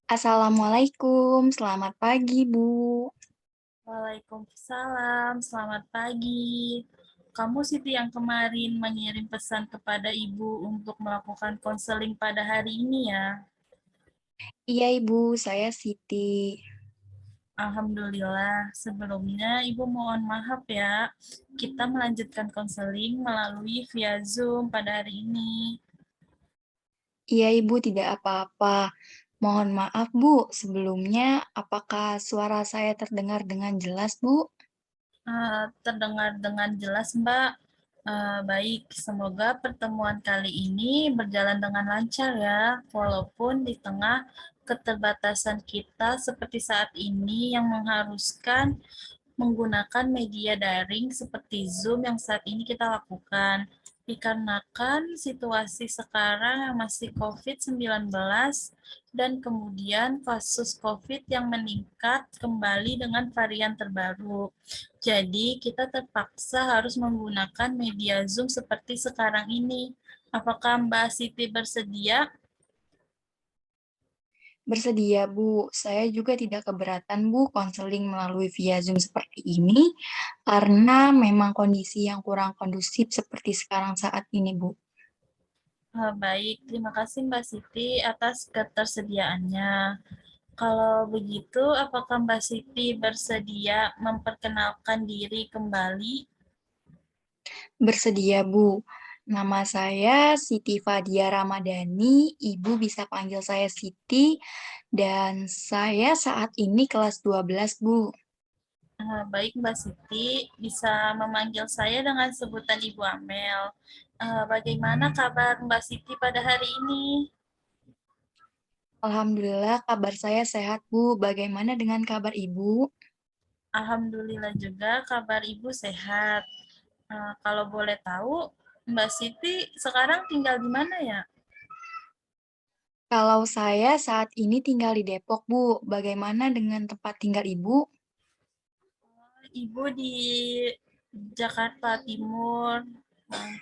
Assalamualaikum, selamat pagi, Bu. Waalaikumsalam, selamat pagi. Kamu Siti yang kemarin mengirim pesan kepada Ibu untuk melakukan konseling pada hari ini ya. Iya, Ibu, saya Siti. Alhamdulillah, sebelumnya Ibu mohon maaf ya. Kita melanjutkan konseling melalui via Zoom pada hari ini. Iya, Ibu, tidak apa-apa. Mohon maaf, Bu, sebelumnya apakah suara saya terdengar dengan jelas, Bu? Terdengar dengan jelas, Mbak. Baik, semoga pertemuan kali ini berjalan dengan lancar ya, walaupun di tengah keterbatasan kita seperti saat ini yang mengharuskan menggunakan media daring seperti Zoom yang saat ini kita lakukan. Dikarenakan situasi sekarang yang masih COVID-19 dan kemudian kasus COVID yang meningkat kembali dengan varian terbaru. Jadi, kita terpaksa harus menggunakan media Zoom seperti sekarang ini. Apakah Mbak Siti bersedia? Bersedia, Bu. Saya juga tidak keberatan, Bu, konseling melalui via Zoom seperti ini, karena memang kondisi yang kurang kondusif seperti sekarang saat ini, Bu. Baik, terima kasih Mbak Siti atas ketersediaannya. Kalau begitu, apakah Mbak Siti bersedia memperkenalkan diri kembali? Bersedia, Bu. Nama saya Siti Fadia Ramadhani, Ibu bisa panggil saya Siti, dan saya saat ini kelas 12, Bu. Baik Mbak Siti, bisa memanggil saya dengan sebutan Ibu Amel. Bagaimana kabar Mbak Siti pada hari ini? Alhamdulillah kabar saya sehat, Bu. Bagaimana dengan kabar Ibu? Alhamdulillah juga kabar Ibu sehat. Kalau boleh tahu, Mbak Siti sekarang tinggal di mana ya? Kalau saya saat ini tinggal di Depok, Bu. Bagaimana dengan tempat tinggal Ibu? Ibu di Jakarta Timur. Nah,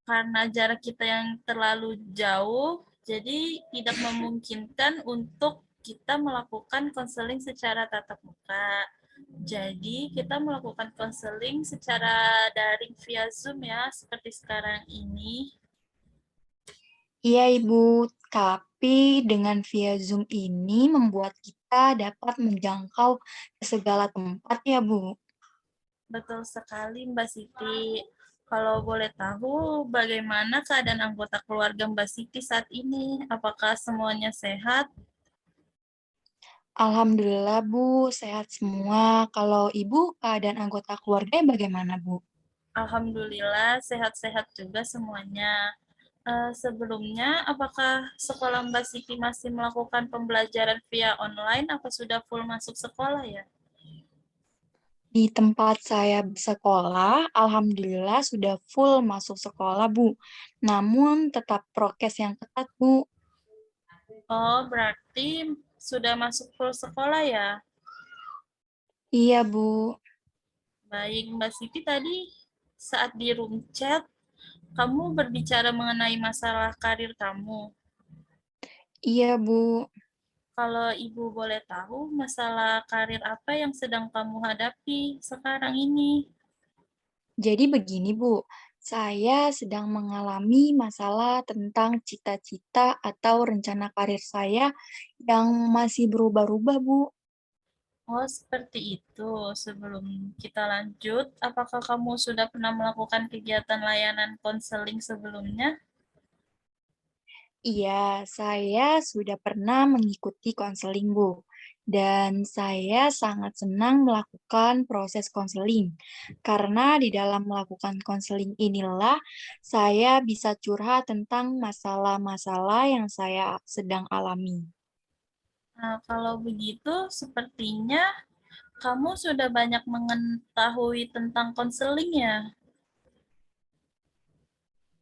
karena jarak kita yang terlalu jauh, jadi tidak memungkinkan untuk kita melakukan konseling secara tatap muka. Jadi kita melakukan konseling secara daring via Zoom ya, seperti sekarang ini. Iya, Ibu. Tapi dengan via Zoom ini membuat kita dapat menjangkau ke segala tempat ya, Bu. Betul sekali Mbak Siti. Kalau boleh tahu bagaimana keadaan anggota keluarga Mbak Siti saat ini? Apakah semuanya sehat? Alhamdulillah, Bu, sehat semua. Kalau Ibu, keadaan anggota keluarganya bagaimana, Bu? Alhamdulillah sehat-sehat juga semuanya. Sebelumnya, apakah sekolah Mbak Siti masih melakukan pembelajaran via online atau sudah full masuk sekolah ya? Di tempat saya sekolah, Alhamdulillah sudah full masuk sekolah, Bu. Namun tetap prokes yang ketat, Bu. Oh, berarti sudah masuk full sekolah ya? Iya, Bu. Baik, Mbak Siti tadi saat di room chat, kamu berbicara mengenai masalah karir kamu. Iya, Bu. Kalau Ibu boleh tahu, masalah karir apa yang sedang kamu hadapi sekarang ini? Jadi begini, Bu. Saya sedang mengalami masalah tentang cita-cita atau rencana karir saya yang masih berubah-ubah, Bu. Oh, seperti itu. Sebelum kita lanjut, apakah kamu sudah pernah melakukan kegiatan layanan konseling sebelumnya? Iya, saya sudah pernah mengikuti konseling, Bu. Dan saya sangat senang melakukan proses konseling. Karena di dalam melakukan konseling inilah saya bisa curhat tentang masalah-masalah yang saya sedang alami. Nah, kalau begitu, sepertinya kamu sudah banyak mengetahui tentang konseling ya.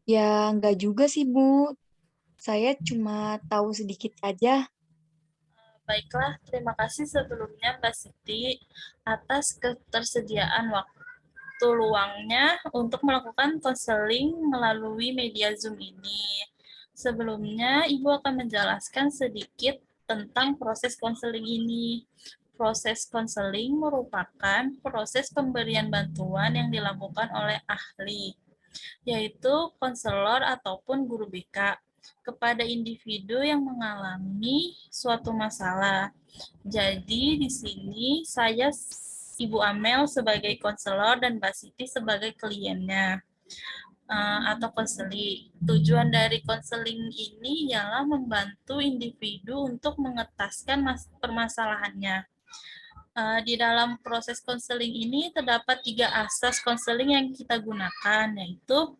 Ya, nggak juga sih, Bu. Saya cuma tahu sedikit aja. Baiklah, terima kasih sebelumnya Mbak Siti atas ketersediaan waktu luangnya untuk melakukan konseling melalui media Zoom ini. Sebelumnya, Ibu akan menjelaskan sedikit tentang proses konseling ini. Proses konseling merupakan proses pemberian bantuan yang dilakukan oleh ahli, yaitu konselor ataupun guru BK, kepada individu yang mengalami suatu masalah. Jadi di sini saya Ibu Amel sebagai konselor dan Mbak Siti sebagai kliennya atau konseling. Tujuan dari konseling ini ialah membantu individu untuk mengetaskan permasalahannya. Di dalam proses konseling ini terdapat 3 asas konseling yang kita gunakan, yaitu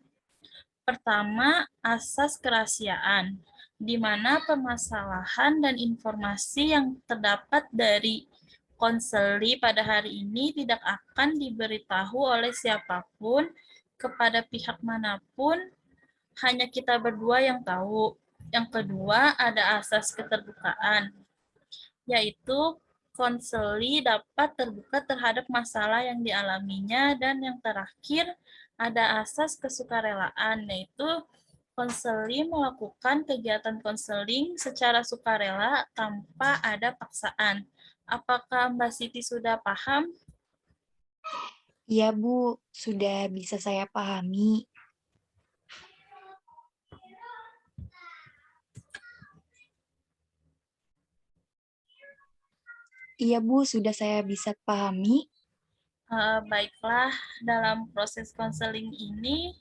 pertama, asas kerahasiaan, di mana permasalahan dan informasi yang terdapat dari konseli pada hari ini tidak akan diberitahu oleh siapapun kepada pihak manapun, hanya kita berdua yang tahu. Yang kedua, ada asas keterbukaan, yaitu konseli dapat terbuka terhadap masalah yang dialaminya, dan yang terakhir ada asas kesukarelaan, yaitu konseli melakukan kegiatan konseling secara sukarela tanpa ada paksaan. Apakah Mbak Siti sudah paham? Iya, Bu, sudah bisa saya pahami. Iya, Bu, sudah saya bisa pahami. Baiklah, dalam proses konseling ini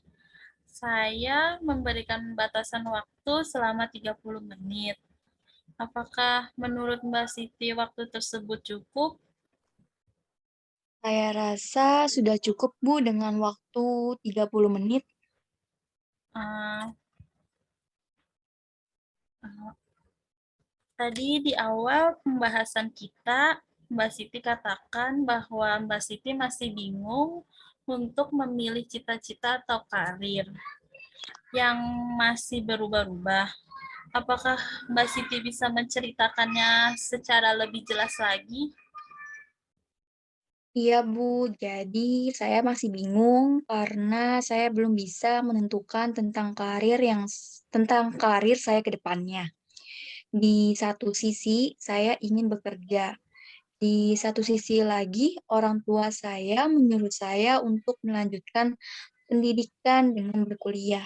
saya memberikan batasan waktu selama 30 menit. Apakah menurut Mbak Siti waktu tersebut cukup? Saya rasa sudah cukup, Bu, dengan waktu 30 menit. Uh, uh, Tadi di awal pembahasan kita, Mbak Siti katakan bahwa Mbak Siti masih bingung untuk memilih cita-cita atau karir yang masih berubah-ubah. Apakah Mbak Siti bisa menceritakannya secara lebih jelas lagi? Iya, Bu. Jadi saya masih bingung karena saya belum bisa menentukan tentang karir saya ke depannya. Di satu sisi, saya ingin bekerja. Di satu sisi lagi, orang tua saya menyuruh saya untuk melanjutkan pendidikan dengan berkuliah.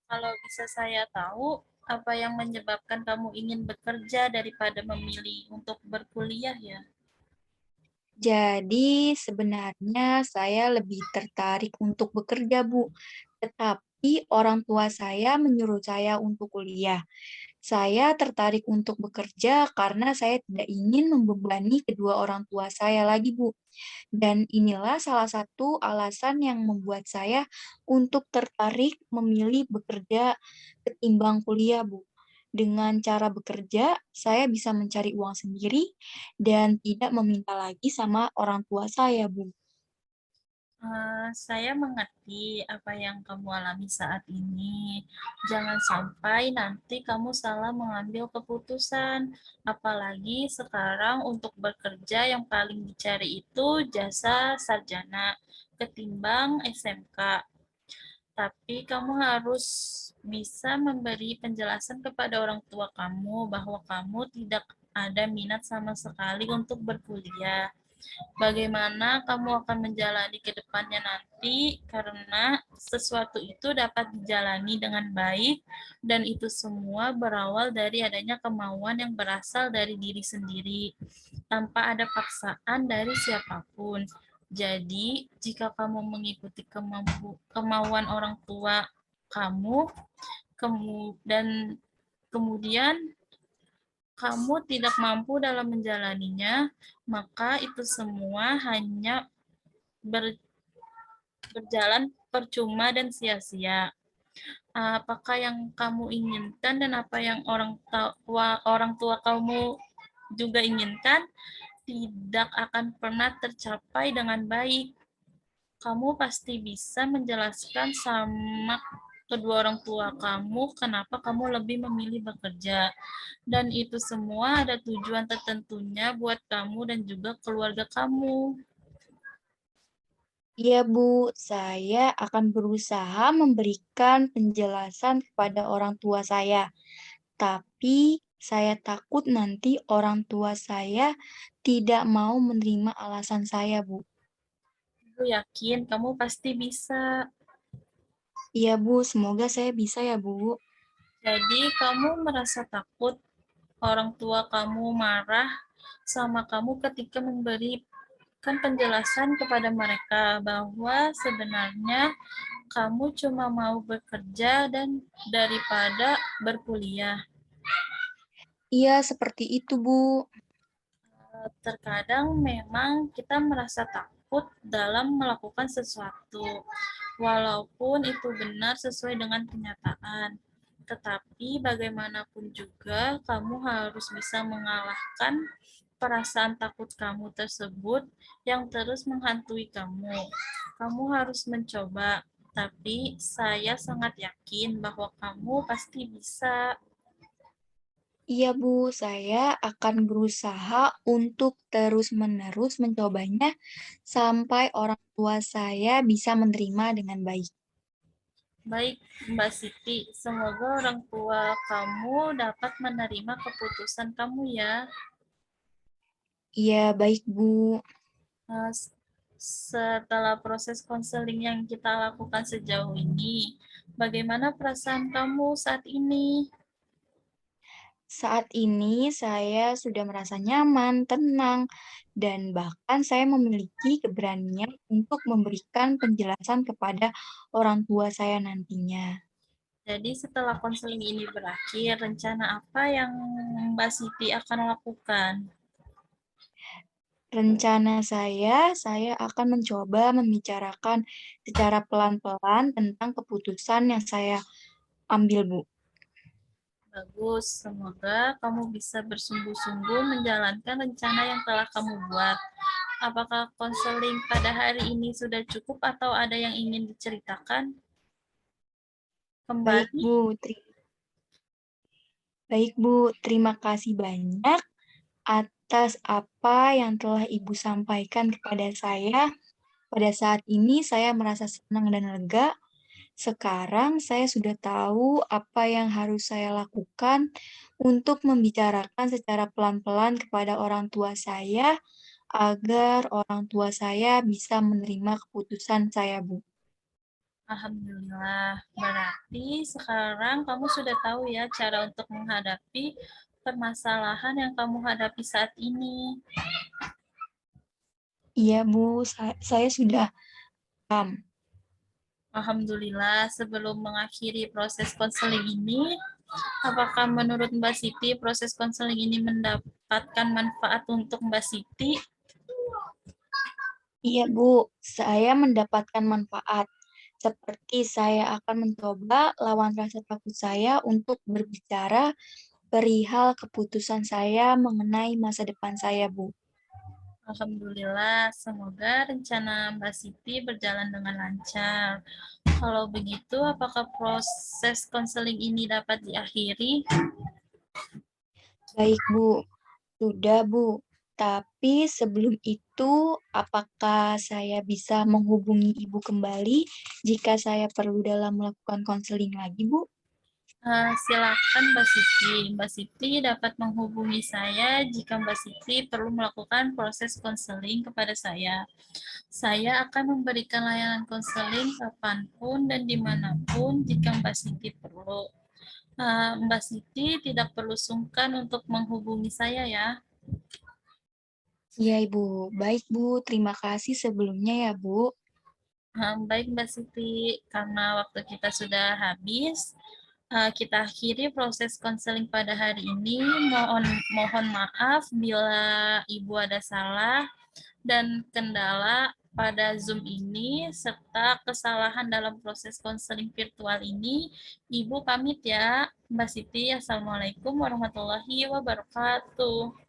Kalau bisa saya tahu, apa yang menyebabkan kamu ingin bekerja daripada memilih untuk berkuliah ya? Jadi sebenarnya saya lebih tertarik untuk bekerja, Bu. Tetapi orang tua saya menyuruh saya untuk kuliah. Saya tertarik untuk bekerja karena saya tidak ingin membebani kedua orang tua saya lagi, Bu. Dan inilah salah satu alasan yang membuat saya untuk tertarik memilih bekerja ketimbang kuliah, Bu. Dengan cara bekerja, saya bisa mencari uang sendiri dan tidak meminta lagi sama orang tua saya, Bu. Saya mengerti apa yang kamu alami saat ini. Jangan sampai nanti kamu salah mengambil keputusan. Apalagi sekarang untuk bekerja yang paling dicari itu jasa sarjana ketimbang SMK. Tapi kamu harus bisa memberi penjelasan kepada orang tua kamu bahwa kamu tidak ada minat sama sekali untuk berkuliah. Bagaimana kamu akan menjalani ke depannya nanti, karena sesuatu itu dapat dijalani dengan baik, dan itu semua berawal dari adanya kemauan yang berasal dari diri sendiri, tanpa ada paksaan dari siapapun. Jadi, jika kamu mengikuti kemauan orang tua kamu, dan kemudian kamu tidak mampu dalam menjalaninya, maka itu semua hanya berjalan percuma dan sia-sia. Apakah yang kamu inginkan dan apa yang orang tua kamu juga inginkan tidak akan pernah tercapai dengan baik. Kamu pasti bisa menjelaskan sama kedua orang tua kamu kenapa kamu lebih memilih bekerja. Dan itu semua ada tujuan tertentunya buat kamu dan juga keluarga kamu. Iya, Bu, saya akan berusaha memberikan penjelasan kepada orang tua saya. Tapi Saya takut nanti orang tua saya tidak mau menerima alasan saya, Bu. Ibu yakin kamu pasti bisa. Iya, Bu, semoga saya bisa ya, Bu. Jadi kamu merasa takut orang tua kamu marah sama kamu ketika memberikan penjelasan kepada mereka bahwa sebenarnya kamu cuma mau bekerja dan daripada berkuliah. Iya, seperti itu, Bu. Terkadang memang kita merasa takut dalam melakukan sesuatu, walaupun itu benar sesuai dengan kenyataan. Tetapi bagaimanapun juga, kamu harus bisa mengalahkan perasaan takut kamu tersebut yang terus menghantui kamu. Kamu harus mencoba, tapi saya sangat yakin bahwa kamu pasti bisa. Iya, Bu, saya akan berusaha untuk terus-menerus mencobanya sampai orang tua saya bisa menerima dengan baik. Baik, Mbak Siti, semoga orang tua kamu dapat menerima keputusan kamu ya. Iya, baik, Bu. Eh, Setelah proses konseling yang kita lakukan sejauh ini, bagaimana perasaan kamu saat ini? Saat ini saya sudah merasa nyaman, tenang, dan bahkan saya memiliki keberanian untuk memberikan penjelasan kepada orang tua saya nantinya. Jadi setelah konseling ini berakhir, rencana apa yang Mbak Siti akan lakukan? Rencana saya akan mencoba membicarakan secara pelan-pelan tentang keputusan yang saya ambil, Bu. Bagus, semoga kamu bisa bersungguh-sungguh menjalankan rencana yang telah kamu buat. Apakah konseling pada hari ini sudah cukup atau ada yang ingin diceritakan Baik, kembali? Bu. Baik, Bu. Terima kasih banyak atas apa yang telah Ibu sampaikan kepada saya. Pada saat ini saya merasa senang dan lega. Sekarang saya sudah tahu apa yang harus saya lakukan untuk membicarakan secara pelan-pelan kepada orang tua saya agar orang tua saya bisa menerima keputusan saya, Bu. Alhamdulillah, berarti sekarang kamu sudah tahu ya cara untuk menghadapi permasalahan yang kamu hadapi saat ini. Iya, Bu, saya sudah paham. Alhamdulillah, sebelum mengakhiri proses konseling ini, apakah menurut Mbak Siti proses konseling ini mendapatkan manfaat untuk Mbak Siti? Iya, Bu, saya mendapatkan manfaat. Seperti saya akan mencoba lawan rasa takut saya untuk berbicara perihal keputusan saya mengenai masa depan saya, Bu. Alhamdulillah, semoga rencana Mbak Siti berjalan dengan lancar. Kalau begitu, apakah proses konseling ini dapat diakhiri? Baik, Bu. Sudah, Bu. Tapi sebelum itu, apakah saya bisa menghubungi Ibu kembali jika saya perlu dalam melakukan konseling lagi, Bu? Silakan Mbak Siti. Mbak Siti dapat menghubungi saya jika Mbak Siti perlu melakukan proses konseling kepada saya. Saya akan memberikan layanan konseling kapanpun dan dimanapun jika Mbak Siti perlu. Mbak Siti tidak perlu sungkan untuk menghubungi saya ya. Iya, Ibu. Baik, Bu. Terima kasih sebelumnya ya, Bu. Baik Mbak Siti, karena waktu kita sudah habis, kita akhiri proses konseling pada hari ini. Mohon maaf bila Ibu ada salah dan kendala pada Zoom ini, serta kesalahan dalam proses konseling virtual ini. Ibu pamit ya, Mbak Siti. Assalamualaikum warahmatullahi wabarakatuh.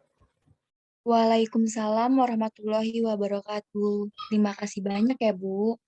Waalaikumsalam warahmatullahi wabarakatuh. Terima kasih banyak ya, Bu.